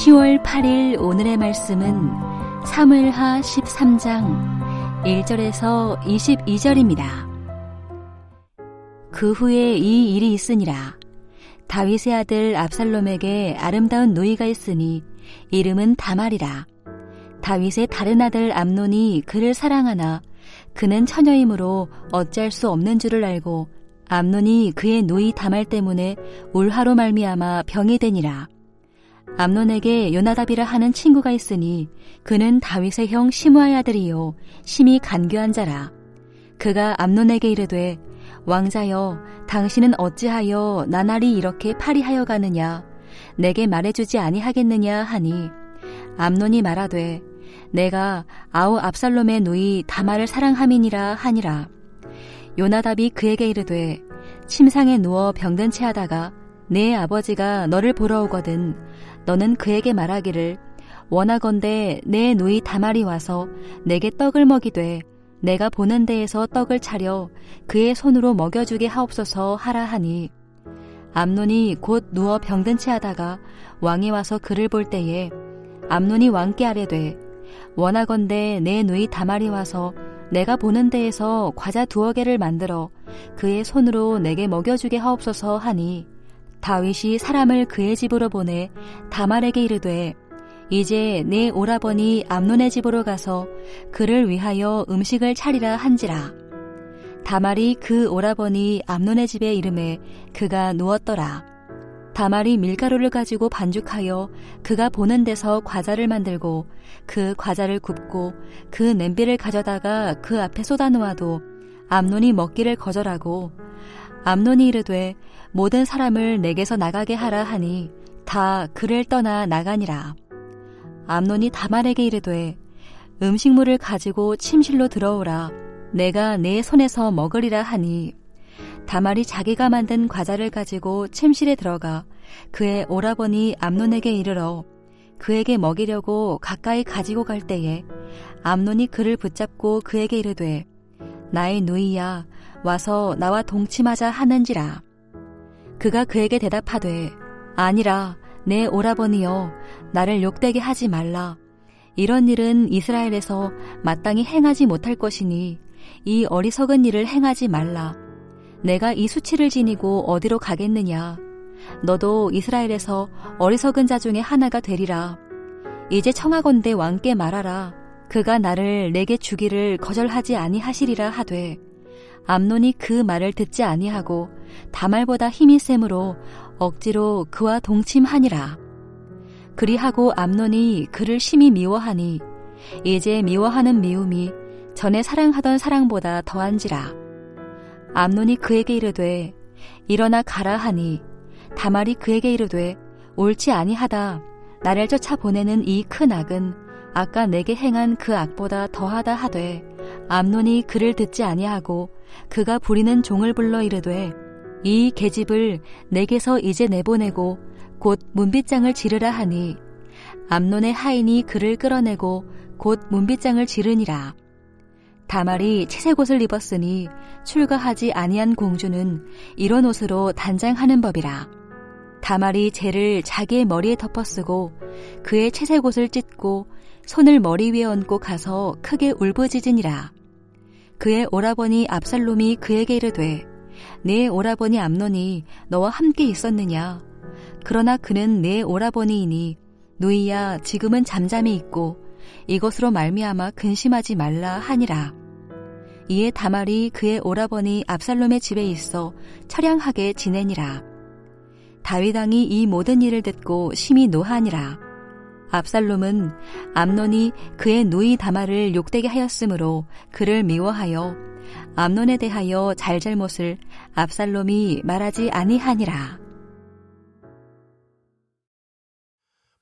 10월 8일 오늘의 말씀은 사무엘하 13장 1절에서 22절입니다. 그 후에 이 일이 있으니라. 다윗의 아들 압살롬에게 아름다운 누이가 있으니 이름은 다말이라. 다윗의 다른 아들 암논이 그를 사랑하나 그는 처녀이므로 어찌할 수 없는 줄을 알고 암논이 그의 누이 다말 때문에 울화로 말미암아 병이 되니라. 암논에게 요나답이라 하는 친구가 있으니 그는 다윗의 형 시므아의 아들이요 심히 간교한 자라. 그가 암논에게 이르되 왕자여 당신은 어찌하여 나날이 이렇게 파리하여 가느냐 내게 말해주지 아니하겠느냐 하니 암논이 말하되 내가 아우 압살롬의 누이 다말을 사랑함이니라 하니라. 요나답이 그에게 이르되 침상에 누워 병든 채 하다가 내 아버지가 너를 보러 오거든 너는 그에게 말하기를 원하건대 내 누이 다말이 와서 내게 떡을 먹이되 내가 보는 데에서 떡을 차려 그의 손으로 먹여주게 하옵소서 하라 하니 암논이 곧 누워 병든 채 하다가 왕이 와서 그를 볼 때에 암논이 왕께 아뢰되 원하건대 내 누이 다말이 와서 내가 보는 데에서 과자 2개를 만들어 그의 손으로 내게 먹여주게 하옵소서 하니 다윗이 사람을 그의 집으로 보내 다말에게 이르되 이제 내 오라버니 암논의 집으로 가서 그를 위하여 음식을 차리라 한지라. 다말이 그 오라버니 암논의 집에 이르매 그가 누웠더라. 다말이 밀가루를 가지고 반죽하여 그가 보는 데서 과자를 만들고 그 과자를 굽고 그 냄비를 가져다가 그 앞에 쏟아놓아도 암논이 먹기를 거절하고 암논이 이르되 모든 사람을 내게서 나가게 하라 하니 다 그를 떠나 나가니라. 암논이 다말에게 이르되 음식물을 가지고 침실로 들어오라 내가 내 손에서 먹으리라 하니 다말이 자기가 만든 과자를 가지고 침실에 들어가 그의 오라버니 암논에게 이르러 그에게 먹이려고 가까이 가지고 갈 때에 암논이 그를 붙잡고 그에게 이르되 나의 누이야 와서 나와 동침하자 하는지라. 그가 그에게 대답하되 아니라 내 오라버니여 나를 욕되게 하지 말라. 이런 일은 이스라엘에서 마땅히 행하지 못할 것이니 이 어리석은 일을 행하지 말라. 내가 이 수치를 지니고 어디로 가겠느냐. 너도 이스라엘에서 어리석은 자 중에 하나가 되리라. 이제 청하건대 왕께 말하라. 그가 나를 내게 주기를 거절하지 아니하시리라 하되 암논이 그 말을 듣지 아니하고 다말보다 힘이 세므로 억지로 그와 동침하니라. 그리하고 암논이 그를 심히 미워하니 이제 미워하는 미움이 전에 사랑하던 사랑보다 더한지라. 암논이 그에게 이르되 일어나 가라 하니 다말이 그에게 이르되 옳지 아니하다. 나를 쫓아보내는 이 큰 악은 아까 내게 행한 그 악보다 더하다 하되 암논이 그를 듣지 아니하고 그가 부리는 종을 불러 이르되 이 계집을 내게서 이제 내보내고 곧 문빗장을 지르라 하니 암논의 하인이 그를 끌어내고 곧 문빗장을 지르니라. 다말이 채색 옷을 입었으니 출가하지 아니한 공주는 이런 옷으로 단장하는 법이라. 다말이 재를 자기의 머리에 덮어쓰고 그의 채색 옷을 찢고 손을 머리 위에 얹고 가서 크게 울부짖으니라. 그의 오라버니 압살롬이 그에게 이르되 내 오라버니 암논이 너와 함께 있었느냐. 그러나 그는 내 오라버니이니 누이야 지금은 잠잠히 있고 이것으로 말미암아 근심하지 말라 하니라. 이에 다말이 그의 오라버니 압살롬의 집에 있어 처량하게 지내니라. 다윗 왕이 이 모든 일을 듣고 심히 노하니라. 압살롬은 암논이 그의 누이 다말을 욕되게 하였으므로 그를 미워하여 암논에 대하여 잘잘못을 압살롬이 말하지 아니하니라.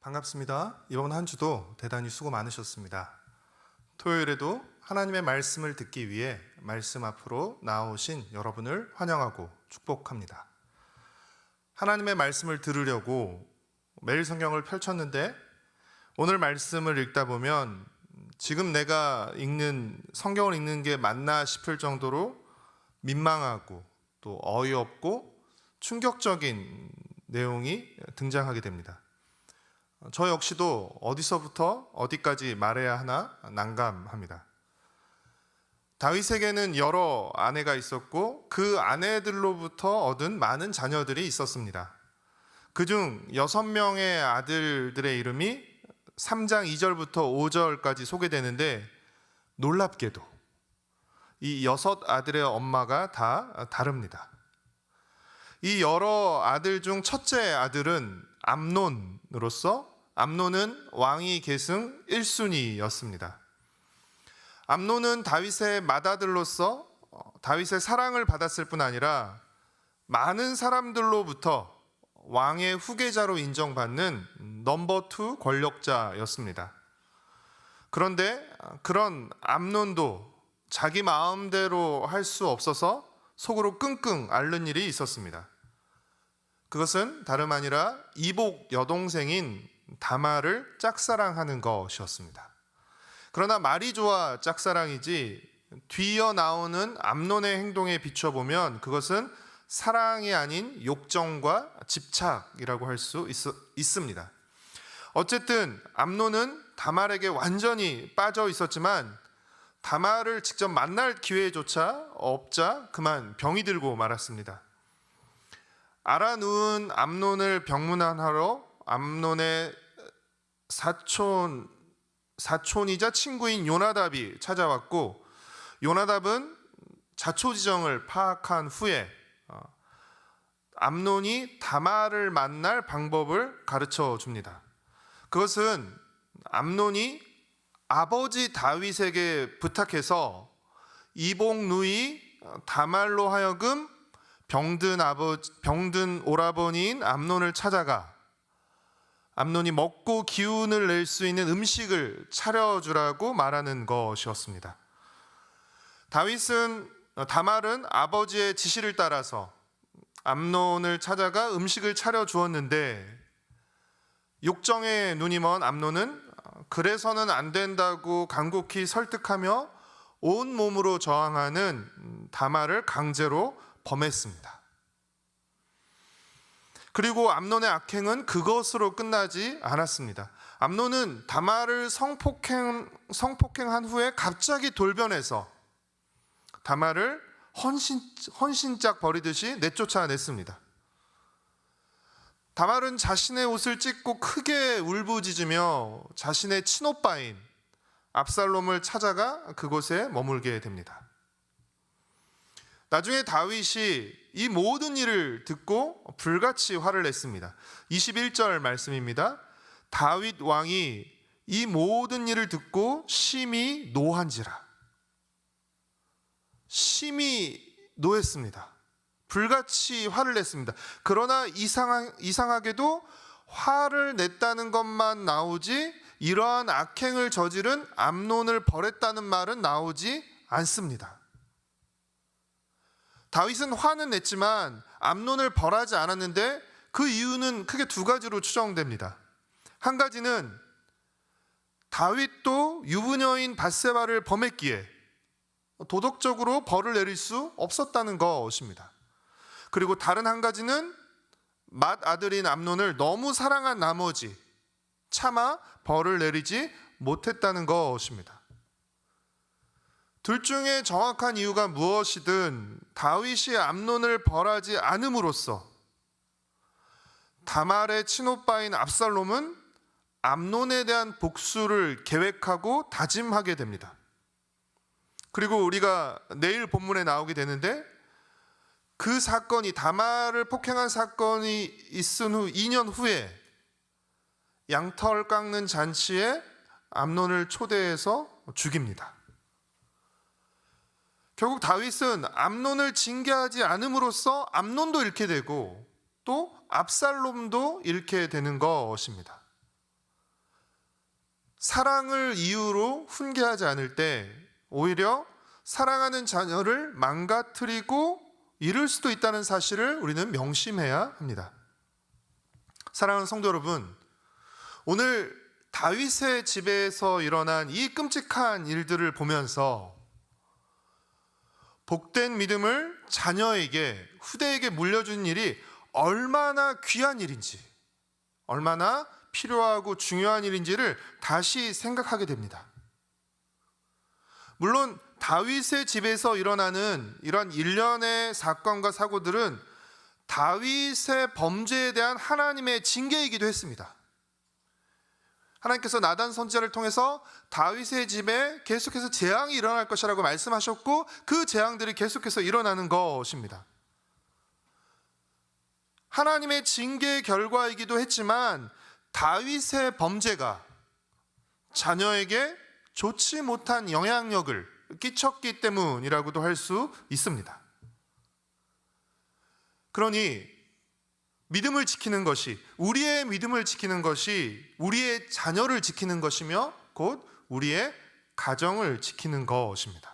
반갑습니다. 이번 한 주도 대단히 수고 많으셨습니다. 토요일에도 하나님의 말씀을 듣기 위해 말씀 앞으로 나오신 여러분을 환영하고 축복합니다. 하나님의 말씀을 들으려고 매일 성경을 펼쳤는데 오늘 말씀을 읽다 보면 지금 내가 읽는 성경을 읽는 게 맞나 싶을 정도로 민망하고 또 어이없고 충격적인 내용이 등장하게 됩니다. 저 역시도 어디서부터 어디까지 말해야 하나 난감합니다. 다윗에게는 여러 아내가 있었고 그 아내들로부터 얻은 많은 자녀들이 있었습니다. 그중 6명의 아들들의 이름이 3장 2절부터 5절까지 소개되는데 놀랍게도 이 6 아들의 엄마가 다 다릅니다. 이 여러 아들 중 첫째 아들은 암논으로서 암논은 왕위 계승 1순위였습니다. 암논은 다윗의 맏아들로서 다윗의 사랑을 받았을 뿐 아니라 많은 사람들로부터 왕의 후계자로 인정받는 넘버 2 권력자였습니다. 그런데 그런 암논도 자기 마음대로 할 수 없어서 속으로 끙끙 앓는 일이 있었습니다. 그것은 다름 아니라 이복 여동생인 다말을 짝사랑하는 것이었습니다. 그러나 말이 좋아 짝사랑이지 뒤이어 나오는 암논의 행동에 비춰보면 그것은 사랑이 아닌 욕정과 집착이라고 할 수 있습니다. 어쨌든 암논은 다말에게 완전히 빠져 있었지만 다말을 직접 만날 기회조차 없자 그만 병이 들고 말았습니다. 알아누운 암논을 병문안하러 암논의 사촌이자 친구인 요나답이 찾아왔고, 요나답은 자초지정을 파악한 후에 암논이 다말을 만날 방법을 가르쳐 줍니다. 그것은 암논이 아버지 다윗에게 부탁해서 이복 누이 다말로 하여금 병든 오라버니인 암논을 찾아가 암논이 먹고 기운을 낼 수 있는 음식을 차려주라고 말하는 것이었습니다. 다말은 아버지의 지시를 따라서 암논을 찾아가 음식을 차려주었는데 욕정에 눈이 먼 암논은 그래서는 안 된다고 간곡히 설득하며 온 몸으로 저항하는 다말을 강제로 범했습니다. 그리고 암논의 악행은 그것으로 끝나지 않았습니다. 암논은 다말을 성폭행한 후에 갑자기 돌변해서 다말을 헌신짝 버리듯이 내쫓아냈습니다. 다말은 자신의 옷을 찢고 크게 울부짖으며 자신의 친오빠인 압살롬을 찾아가 그곳에 머물게 됩니다. 나중에 다윗이 이 모든 일을 듣고 불같이 화를 냈습니다. 21절 말씀입니다. 다윗 왕이 이 모든 일을 듣고 심히 노한지라. 심히 노했습니다. 불같이 화를 냈습니다. 그러나 이상하게도 화를 냈다는 것만 나오지 이러한 악행을 저지른 암논을 벌했다는 말은 나오지 않습니다. 다윗은 화는 냈지만 암논을 벌하지 않았는데 그 이유는 크게 2가지로 추정됩니다. 한 가지는 다윗도 유부녀인 밧세바를 범했기에 도덕적으로 벌을 내릴 수 없었다는 것입니다. 그리고 다른 한 가지는 맏아들인 암논을 너무 사랑한 나머지 차마 벌을 내리지 못했다는 것입니다. 둘 중에 정확한 이유가 무엇이든 다윗이 암논을 벌하지 않음으로써 다말의 친오빠인 압살롬은 암논에 대한 복수를 계획하고 다짐하게 됩니다. 그리고 우리가 내일 본문에 나오게 되는데 그 사건이 다말을 폭행한 사건이 있은 후 2년 후에 양털 깎는 잔치에 암논을 초대해서 죽입니다. 결국 다윗은 암논을 징계하지 않음으로써 암논도 잃게 되고 또 압살롬도 잃게 되는 것입니다. 사랑을 이유로 훈계하지 않을 때 오히려 사랑하는 자녀를 망가뜨리고 잃을 수도 있다는 사실을 우리는 명심해야 합니다. 사랑하는 성도 여러분, 오늘 다윗의 집에서 일어난 이 끔찍한 일들을 보면서 복된 믿음을 자녀에게, 후대에게 물려주는 일이 얼마나 귀한 일인지, 얼마나 필요하고 중요한 일인지를 다시 생각하게 됩니다. 물론 다윗의 집에서 일어나는 이러한 일련의 사건과 사고들은 다윗의 범죄에 대한 하나님의 징계이기도 했습니다. 하나님께서 나단 선지자를 통해서 다윗의 집에 계속해서 재앙이 일어날 것이라고 말씀하셨고 그 재앙들이 계속해서 일어나는 것입니다. 하나님의 징계의 결과이기도 했지만 다윗의 범죄가 자녀에게 좋지 못한 영향력을 끼쳤기 때문이라고도 할 수 있습니다. 그러니 믿음을 지키는 것이, 우리의 믿음을 지키는 것이 우리의 자녀를 지키는 것이며 곧 우리의 가정을 지키는 것입니다.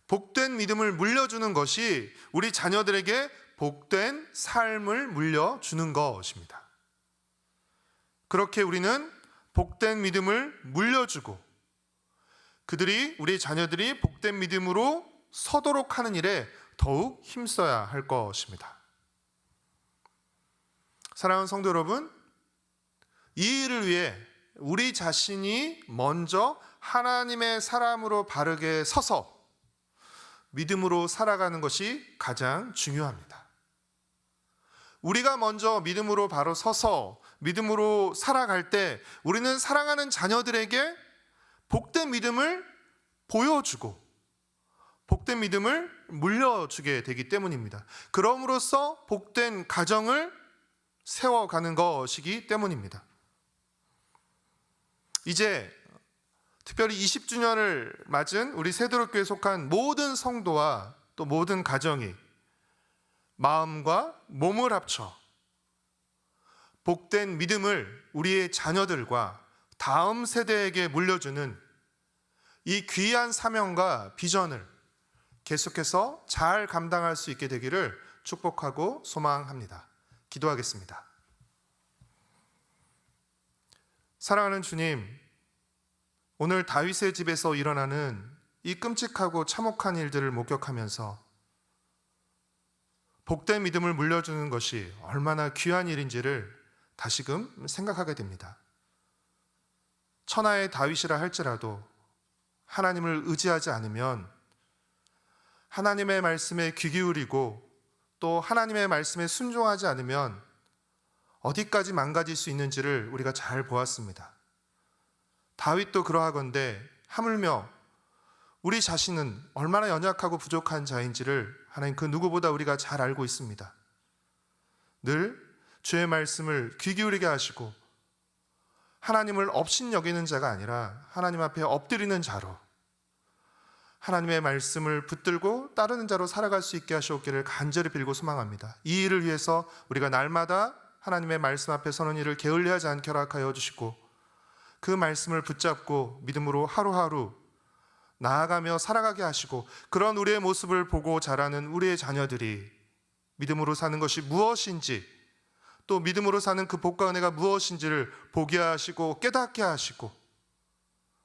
복된 믿음을 물려주는 것이 우리 자녀들에게 복된 삶을 물려주는 것입니다. 그렇게 우리는 복된 믿음을 물려주고 그들이, 우리 자녀들이 복된 믿음으로 서도록 하는 일에 더욱 힘써야 할 것입니다. 사랑하는 성도 여러분, 이 일을 위해 우리 자신이 먼저 하나님의 사람으로 바르게 서서 믿음으로 살아가는 것이 가장 중요합니다. 우리가 먼저 믿음으로 바로 서서 믿음으로 살아갈 때 우리는 사랑하는 자녀들에게 복된 믿음을 보여주고 복된 믿음을 물려주게 되기 때문입니다. 그럼으로써 복된 가정을 세워가는 것이기 때문입니다. 이제 특별히 20주년을 맞은 우리 세도록교회에 속한 모든 성도와 또 모든 가정이 마음과 몸을 합쳐 복된 믿음을 우리의 자녀들과 다음 세대에게 물려주는 이 귀한 사명과 비전을 계속해서 잘 감당할 수 있게 되기를 축복하고 소망합니다. 기도하겠습니다. 사랑하는 주님, 오늘 다윗의 집에서 일어나는 이 끔찍하고 참혹한 일들을 목격하면서 복된 믿음을 물려주는 것이 얼마나 귀한 일인지를 다시금 생각하게 됩니다. 천하의 다윗이라 할지라도 하나님을 의지하지 않으면, 하나님의 말씀에 귀 기울이고 또 하나님의 말씀에 순종하지 않으면 어디까지 망가질 수 있는지를 우리가 잘 보았습니다. 다윗도 그러하건대 하물며 우리 자신은 얼마나 연약하고 부족한 자인지를 하나님 그 누구보다 우리가 잘 알고 있습니다. 늘 주의 말씀을 귀 기울이게 하시고 하나님을 업신여기는 자가 아니라 하나님 앞에 엎드리는 자로, 하나님의 말씀을 붙들고 따르는 자로 살아갈 수 있게 하시옵기를 간절히 빌고 소망합니다. 이 일을 위해서 우리가 날마다 하나님의 말씀 앞에 서는 일을 게을리하지 않게 허락하여 주시고 그 말씀을 붙잡고 믿음으로 하루하루 나아가며 살아가게 하시고, 그런 우리의 모습을 보고 자라는 우리의 자녀들이 믿음으로 사는 것이 무엇인지, 또 믿음으로 사는 그 복과 은혜가 무엇인지를 보게 하시고 깨닫게 하시고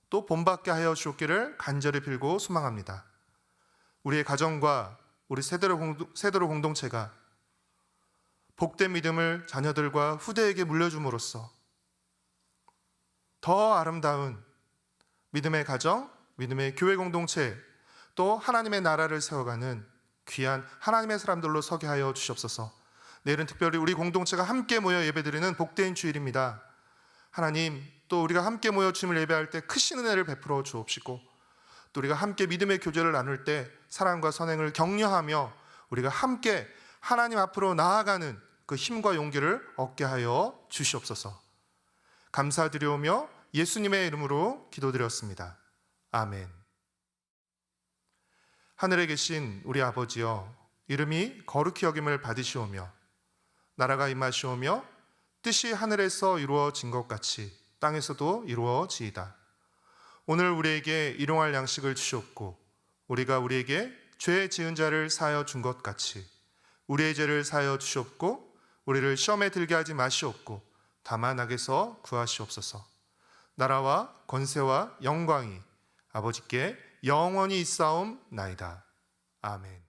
또 본받게 하여 주옵기를 간절히 빌고 소망합니다. 우리의 가정과 우리 세대로 공동체가 복된 믿음을 자녀들과 후대에게 물려줌으로써 더 아름다운 믿음의 가정, 믿음의 교회 공동체, 또 하나님의 나라를 세워가는 귀한 하나님의 사람들로 서게 하여 주시옵소서. 내일은 특별히 우리 공동체가 함께 모여 예배드리는 복된 주일입니다. 하나님, 또 우리가 함께 모여 주님을 예배할 때 크신 은혜를 베풀어 주옵시고, 또 우리가 함께 믿음의 교제를 나눌 때 사랑과 선행을 격려하며 우리가 함께 하나님 앞으로 나아가는 그 힘과 용기를 얻게 하여 주시옵소서. 감사드리오며 예수님의 이름으로 기도드렸습니다. 아멘. 하늘에 계신 우리 아버지여, 이름이 거룩히 여김을 받으시오며 나라가 임하시오며 뜻이 하늘에서 이루어진 것 같이 땅에서도 이루어지이다. 오늘 우리에게 일용할 양식을 주셨고 우리가 우리에게 죄 지은 자를 사하여 준 것 같이 우리의 죄를 사하여 주시옵고 우리를 시험에 들게 하지 마시옵고 다만 악에서 구하시옵소서. 나라와 권세와 영광이 아버지께 영원히 있사옵나이다. 아멘.